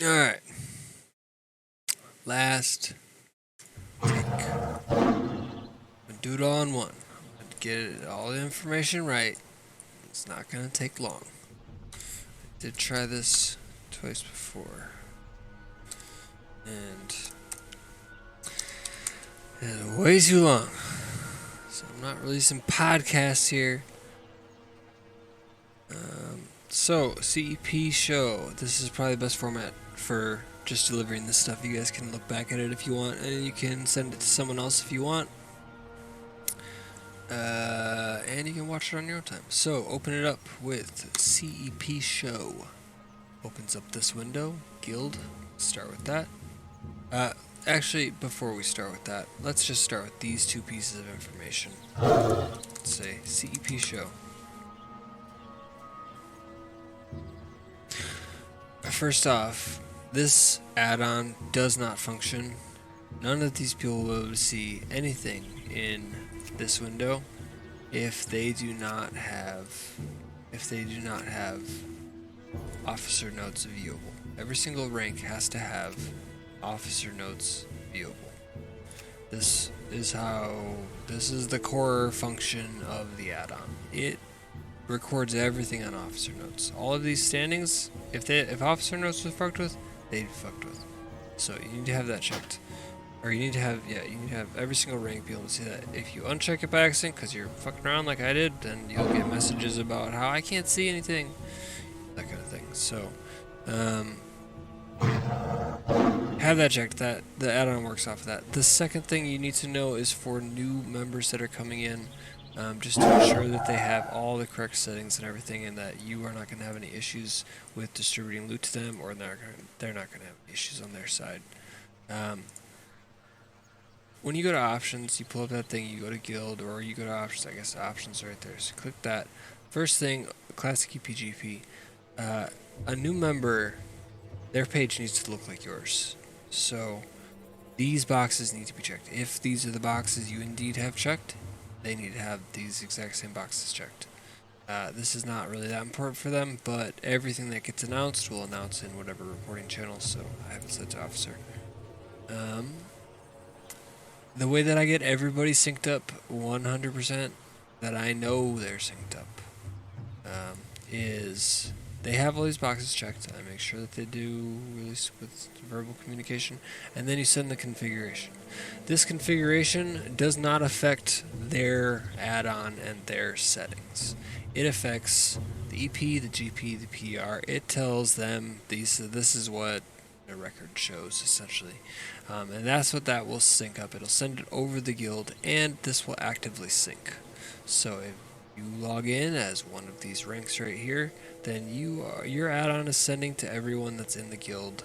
Alright. Last take. Do it all in one. Get all the information right. It's not gonna take long. I did try this twice before. And it was way too long. So I'm not releasing podcasts here. So, CEP show. This is probably the best format for just delivering this stuff. You guys can look back at it if you want, and you can send it to someone else if you want. And you can watch it on your own time. So, open it up with CEP show. Opens up this window, guild. Start with that. Actually, before we start with that, let's just start with these two pieces of information. Let's say CEP show. First off, this add-on does not function. None of these people will be able to see anything in this window if they do not have officer notes viewable. Every single rank has to have officer notes viewable. This is the core function of the add-on. It records everything on officer notes. All of these standings, if officer notes was fucked with, they'd be fucked with. So you need to have that checked. Or you need to have every single rank be able to see that. If you uncheck it by accident because you're fucking around like I did, then you'll get messages about how I can't see anything. That kind of thing. So have that checked. That the add-on works off of that. The second thing you need to know is for new members that are coming in, just to ensure that they have all the correct settings and everything, and that you are not going to have any issues with distributing loot to them, or they're not going to have issues on their side. When you go to options, you pull up that thing, you go to guild, or you go to options. I guess options are right there. So click that. First thing, Classic-EPGP. A new member, their page needs to look like yours. So these boxes need to be checked. If these are the boxes you indeed have checked, they need to have these exact same boxes checked. This is not really that important for them, but everything that gets announced will announce in whatever reporting channel, so I have it set to officer. The way that I get everybody synced up 100%, that I know they're synced up, is they have all these boxes checked. I make sure that they do release with verbal communication, and then you send the configuration. This configuration does not affect their add-on and their settings. It affects the EP, the GP, the PR. It tells them this is what the record shows, essentially. And that's what that will sync up. It'll send it over the guild, and this will actively sync. So if you log in as one of these ranks right here, then your add-on is sending to everyone that's in the guild,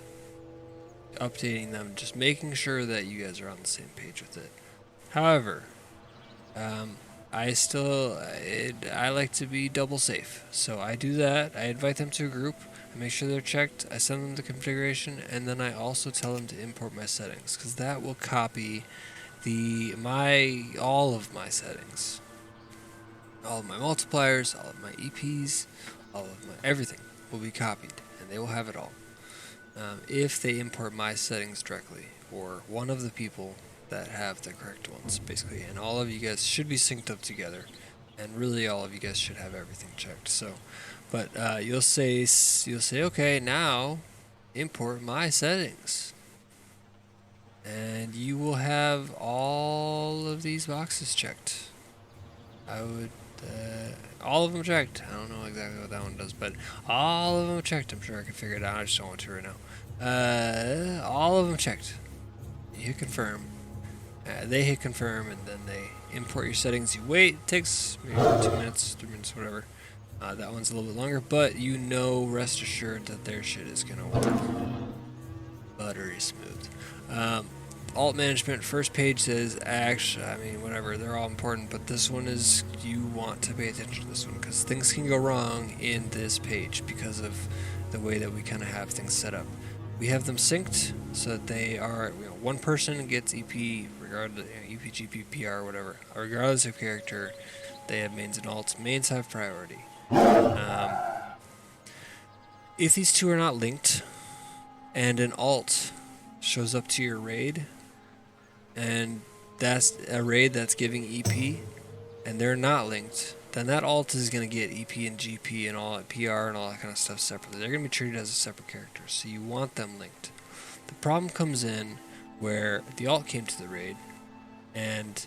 updating them, just making sure that you guys are on the same page with it. However, I like to be double safe, so I do that. I invite them to a group, I make sure they're checked, I send them the configuration, and then I also tell them to import my settings, because that will copy all of my settings. All of my multipliers, all of my EPs, all of my everything will be copied, and they will have it all. If they import my settings directly, or one of the people that have the correct ones, basically, and all of you guys should be synced up together, and really all of you guys should have everything checked. So, but you'll say, okay, now import my settings, and you will have all of these boxes checked. I would. All of them checked. I don't know exactly what that one does, but all of them checked. I'm sure I can figure it out. I just don't want to right now. All of them checked. You hit confirm. They hit confirm, and then they import your settings. You wait. It takes maybe 2 minutes, 3 minutes, whatever. That one's a little bit longer, but you know, rest assured that their shit is gonna work buttery smooth. Alt management, first page says, whatever, they're all important, but this one is, you want to pay attention to this one, because things can go wrong in this page because of the way that we kind of have things set up. We have them synced so that they are, one person gets EP, regardless, EP, GP, PR, whatever, regardless of character. They have mains and alts. Mains have priority. If these two are not linked, and an alt shows up to your raid, and that's a raid that's giving EP, and they're not linked, then that alt is going to get EP and GP and all that PR and all that kind of stuff separately. They're going to be treated as a separate character, so you want them linked. The problem comes in where the alt came to the raid, and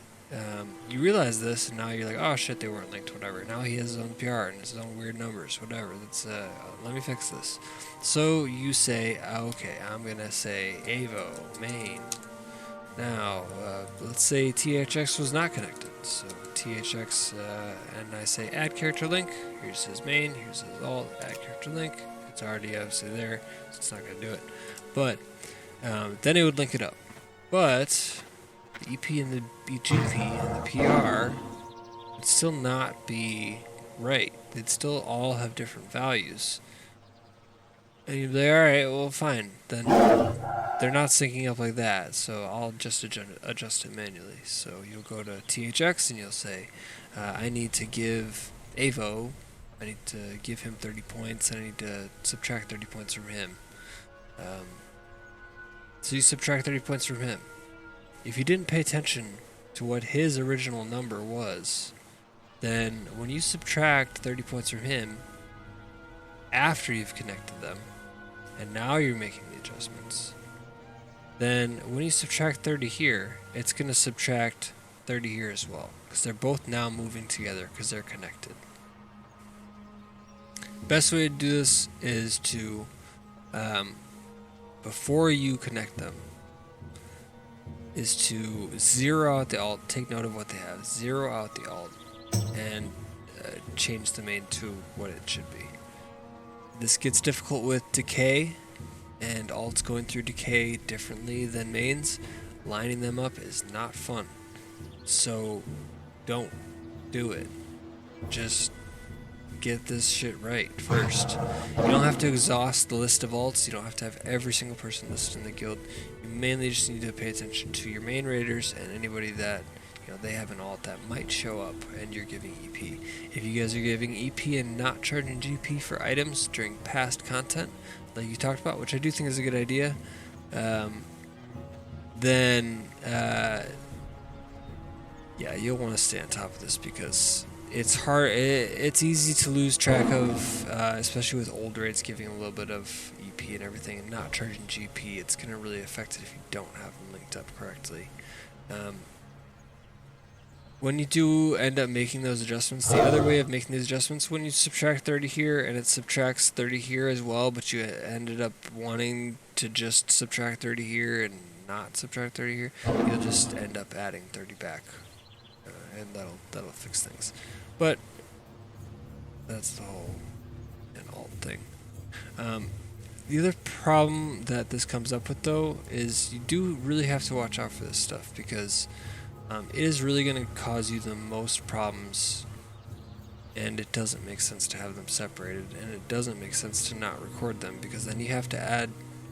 you realize this, and now you're like, oh shit, they weren't linked, whatever. Now he has his own PR and his own weird numbers, whatever. Let's let me fix this. So you say, okay, I'm gonna say Avo main. Now, let's say THX was not connected. So THX, and I say add character link. Here's his main, here's his alt, add character link. It's already obviously there, so it's not gonna do it. But then it would link it up. But the EP and the BGP and the PR would still not be right. They'd still all have different values. And you'd be like, alright, well fine. Then they're not syncing up like that, so I'll just adjust it manually. So you'll go to THX and you'll say, I need to give Avo, I need to give him 30 points, and I need to subtract 30 points from him. So you subtract 30 points from him. If you didn't pay attention to what his original number was, then when you subtract 30 points from him, after you've connected them, and now you're making the adjustments, then when you subtract 30 here, it's going to subtract 30 here as well, because they're both now moving together because they're connected. Best way to do this is to, before you connect them, is to zero out the alt, take note of what they have, zero out the alt, and change the main to what it should be. This gets difficult with decay, and alts going through decay differently than mains. Lining them up is not fun, so don't do it. Just get this shit right first. You don't have to exhaust the list of alts, you don't have to have every single person listed in the guild. You mainly just need to pay attention to your main raiders and anybody that, you know, they have an alt that might show up and you're giving EP. If you guys are giving EP and not charging GP for items during past content, like you talked about, which I do think is a good idea, then yeah, you'll want to stay on top of this because it's hard. It's easy to lose track of, especially with old raids giving a little bit of EP and everything, and not charging GP. It's gonna really affect it if you don't have them linked up correctly. When you do end up making those adjustments, the other way of making these adjustments, when you subtract 30 here and it subtracts 30 here as well, but you ended up wanting to just subtract 30 here and not subtract 30 here, you'll just end up adding 30 back, and that'll fix things. But that's the whole and alt thing. The other problem that this comes up with, though, is you do really have to watch out for this stuff because it is really going to cause you the most problems, and it doesn't make sense to have them separated, and it doesn't make sense to not record them because then you have to add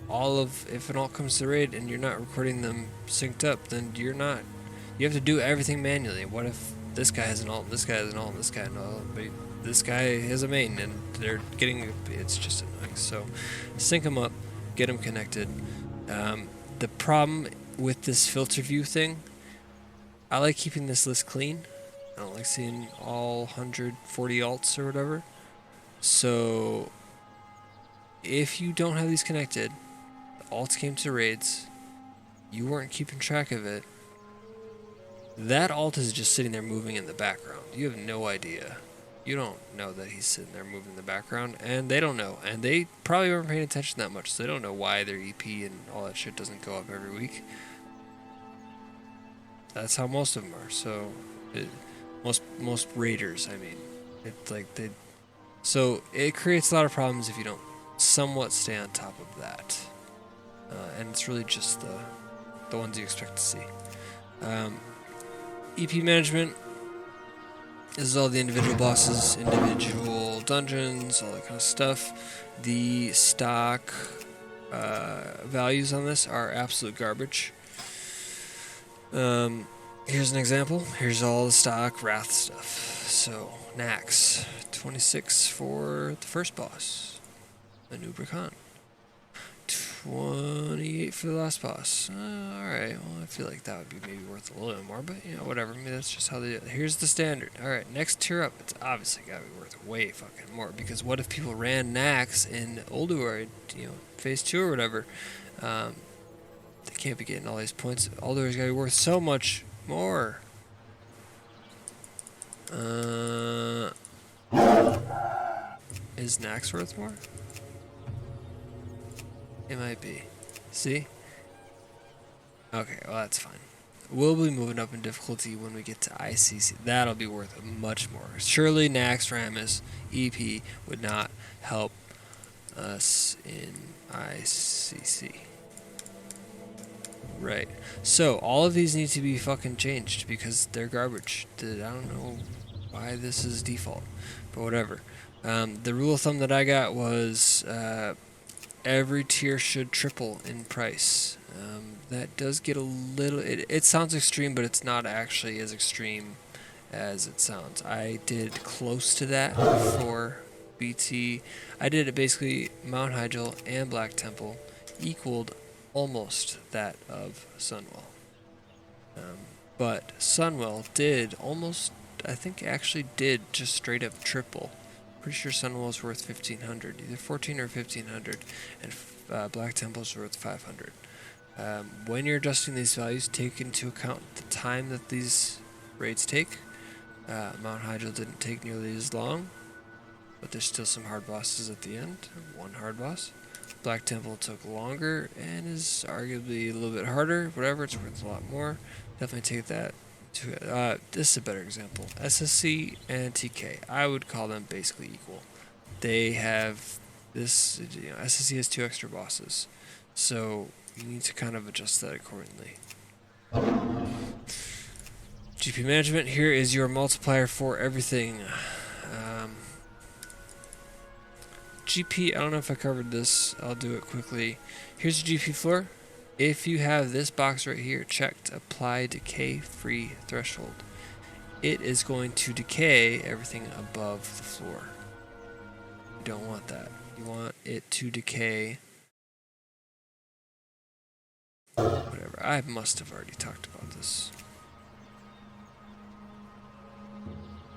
all of, if an alt comes to raid and you're not recording them synced up, then you have to do everything manually. What if this guy has an alt, this guy has an alt, this guy has an alt, but this guy has a main, and they're getting, it's just annoying. So sync them up, get them connected. The problem with this filter view thing, I like keeping this list clean. I don't like seeing all 140 alts or whatever. So if you don't have these connected, the alts came to raids, you weren't keeping track of it, that alt is just sitting there moving in the background. You have no idea. You don't know that he's sitting there moving in the background, and they don't know. And they probably weren't paying attention that much, so they don't know why their EP and all that shit doesn't go up every week. That's how most of them are. So, most raiders, I mean, it's like so it creates a lot of problems if you don't somewhat stay on top of that. And it's really just the ones you expect to see. EP management. This is all the individual bosses, individual dungeons, all that kind of stuff. The stock values on this are absolute garbage. Here's an example. Here's all the stock Wrath stuff. So, Nax, 26 for the first boss, Anubra Khan. 28 for the last boss. Alright, well, I feel like that would be maybe worth a little bit more, but, you know, whatever. I mean, that's just how they do it. Here's the standard. Alright, next tier up, it's obviously gotta be worth way fucking more, because what if people ran Nax in Ulduar, you know, phase 2 or whatever? They can't be getting all these points. Ulduar's gotta be worth so much more. Is Nax worth more? It might be. See? Okay, well that's fine. We'll be moving up in difficulty when we get to ICC. That'll be worth much more. Surely Nax Ramus EP would not help us in ICC. Right. So all of these need to be fucking changed because they're garbage. I don't know why this is default, but whatever. The rule of thumb that I got was every tier should triple in price. That does get a little... It sounds extreme, but it's not actually as extreme as it sounds. I did close to that for BT. I did it basically Mount Hyjal and Black Temple equaled almost that of Sunwell. But Sunwell did almost... I think actually did just straight up triple. Pretty sure Sunwell is worth 1,500, either 14 or 1,500, and Black Temple is worth 500. When you're adjusting these values, take into account the time that these raids take. Mount Hyjal didn't take nearly as long, but there's still some hard bosses at the end. One hard boss. Black Temple took longer and is arguably a little bit harder. Whatever, it's worth a lot more. Definitely take that. This is a better example. SSC and TK. I would call them basically equal. They have this, you know, SSC has 2 extra bosses. So you need to kind of adjust that accordingly. GP management, here is your multiplier for everything. GP, I don't know if I covered this. I'll do it quickly. Here's your GP floor. If you have this box right here checked, apply decay free threshold, it is going to decay everything above the floor. You don't want that. You want it to decay whatever. I must have already talked about this.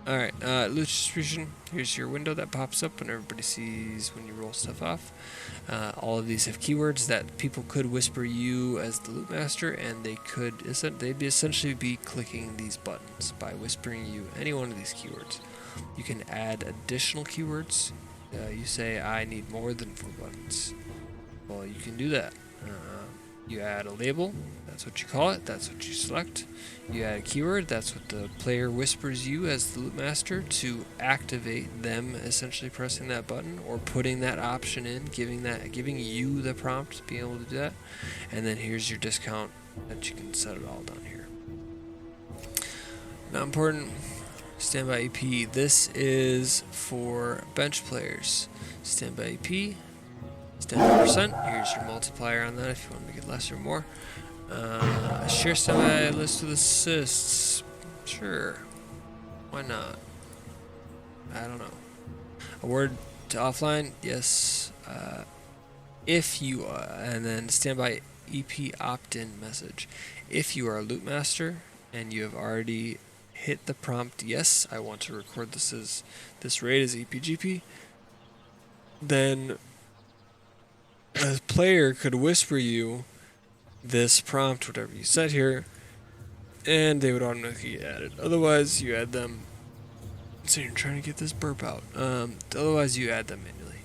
Alright, loot distribution. Here's your window that pops up when everybody sees when you roll stuff off. All of these have keywords that people could whisper you as the loot master, and they'd essentially be clicking these buttons by whispering you any one of these keywords. You can add additional keywords. You say, I need more than 4 buttons. Well, you can do that. You add a label, that's what you call it, that's what you select. You add a keyword, that's what the player whispers you as the loot master to activate them essentially pressing that button or putting that option in, giving you the prompt to be able to do that. And then here's your discount that you can set it all down here. Not important. Standby EP. This is for bench players. Standby EP. Standby %. Here's your multiplier on that if you want to make it less or more. Share standby list with assists. Sure. Why not? I don't know. A word to offline. Yes. If you and then standby EP opt-in message. If you are a loot master and you have already hit the prompt, yes, I want to record this raid as EPGP, then a player could whisper you this prompt, whatever you set here, and they would automatically get added. Otherwise, you add them. So you're trying to get this burp out. Otherwise, you add them manually.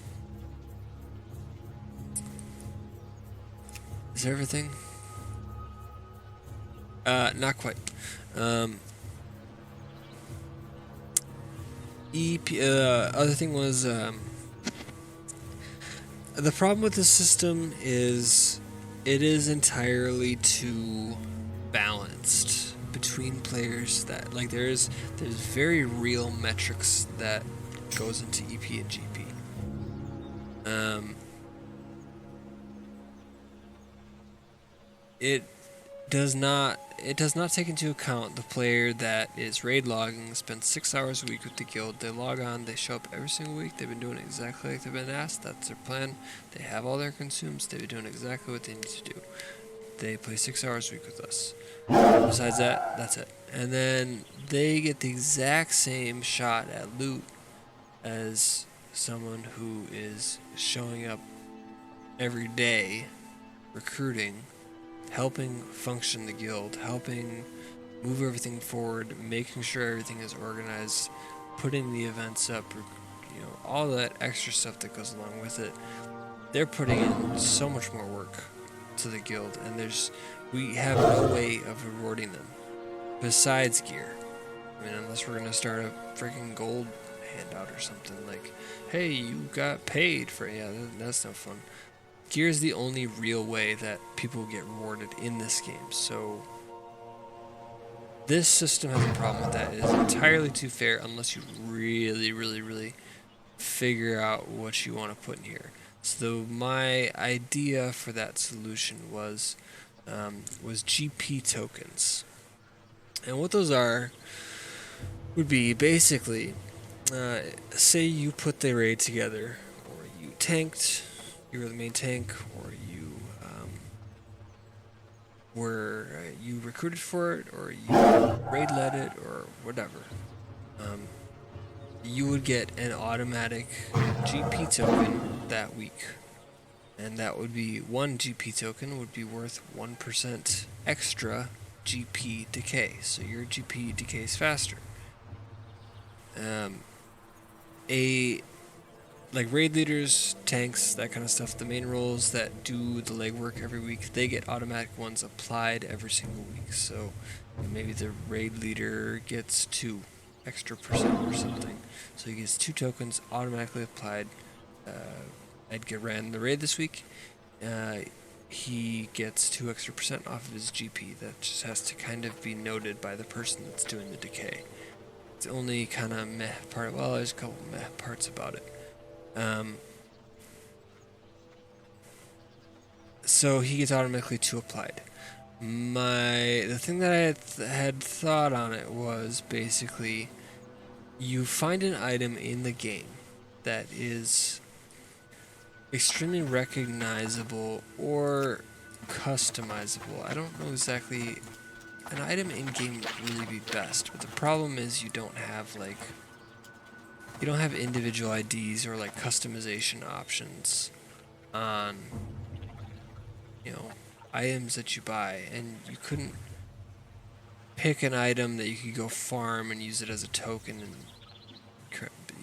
Is that everything? Not quite. Other thing was the problem with this system is it is entirely too balanced between players. That like there's very real metrics that goes into EP and GP. does not take into account the player that is raid logging, spends 6 hours a week with the guild. They log on, they show up every single week, they've been doing exactly like they've been asked, that's their plan, they have all their consumes, they've been doing exactly what they need to do. They play 6 hours a week with us. Besides that, that's it. And then they get the exact same shot at loot as someone who is showing up every day, recruiting, helping function the guild, helping move everything forward, making sure everything is organized, putting the events up, you know, all that extra stuff that goes along with it. They're putting in so much more work to the guild, and we have no way of rewarding them besides gear. I mean, unless we're gonna start a freaking gold handout or something like, hey, you got paid for, yeah, that's no fun. Gear is the only real way that people get rewarded in this game, so this system has a problem with that. It is entirely too fair unless you really, really, really figure out what you want to put in here. So my idea for that solution was GP tokens, and what those are would be basically, say you put the raid together, or you tanked, you were the main tank, or you recruited for it, or you raid led it, or whatever. You would get an automatic GP token that week, and that would be one GP token would be worth 1% extra GP decay, so your GP decays faster. Like raid leaders, tanks, that kind of stuff, the main roles that do the legwork every week, they get automatic ones applied every single week. So maybe the raid leader gets 2 extra percent or something. So he gets 2 tokens automatically applied. Edgar ran the raid this week. He gets 2 extra percent off of his GP. That just has to kind of be noted by the person that's doing the decay. It's only kind of meh part. Well, there's a couple meh parts about it. So he gets automatically 2 applied. The thing that I had thought on it was basically you find an item in the game that is extremely recognizable or customizable. I don't know exactly. An item in game would really be best, but the problem is you don't have individual IDs or like customization options on, you know, items that you buy, and you couldn't pick an item that you could go farm and use it as a token. And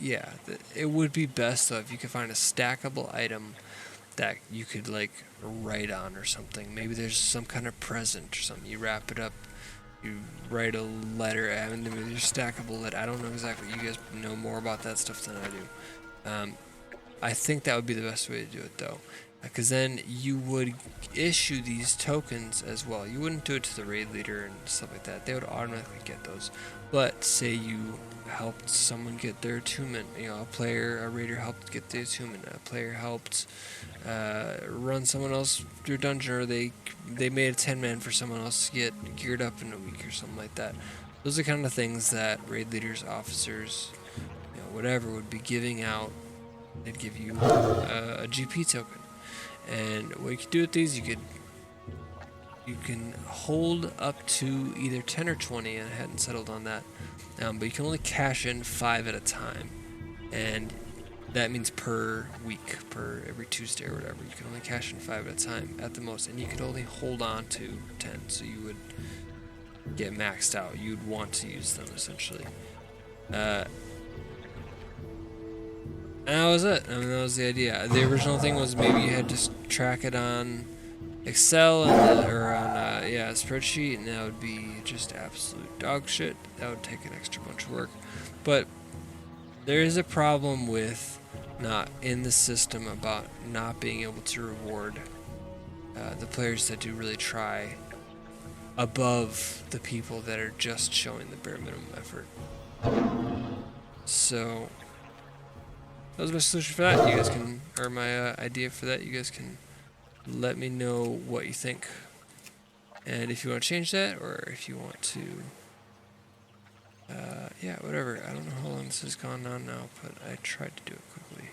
yeah, it would be best though if you could find a stackable item that you could like write on or something. Maybe there's some kind of present or something. You wrap it up. You write a letter. I mean, there's stackable letter. I don't know exactly. You guys know more about that stuff than I do. I think that would be the best way to do it, though, because then you would issue these tokens as well. You wouldn't do it to the raid leader and stuff like that. They would automatically get those. But say you helped someone get their attunement. You know, a raider helped get the attunement. A player helped run someone else through a dungeon, or they made a 10-man for someone else to get geared up in a week or something like that. Those are kind of things that raid leaders, officers, you know, whatever, would be giving out. They'd give you a GP token, and what you could do with these, you can hold up to either 10 or 20, and I hadn't settled on that, but you can only cash in 5 at a time, and that means per week, per every Tuesday or whatever. You can only cash in 5 at a time at the most, and you could only hold on to 10, so you would get maxed out. You'd want to use them essentially. And that was it. I mean, that was the idea. The original thing was maybe you had to track it on Excel or on a spreadsheet, and that would be just absolute dog shit. That would take an extra bunch of work. But there is a problem with not in the system about not being able to reward the players that do really try above the people that are just showing the bare minimum effort. So that was my solution for that. You guys can, or my idea for that. You guys can let me know what you think. And if you want to change that, or if you want to, yeah, whatever. I don't know how long this has gone on now, but I tried to do it quickly.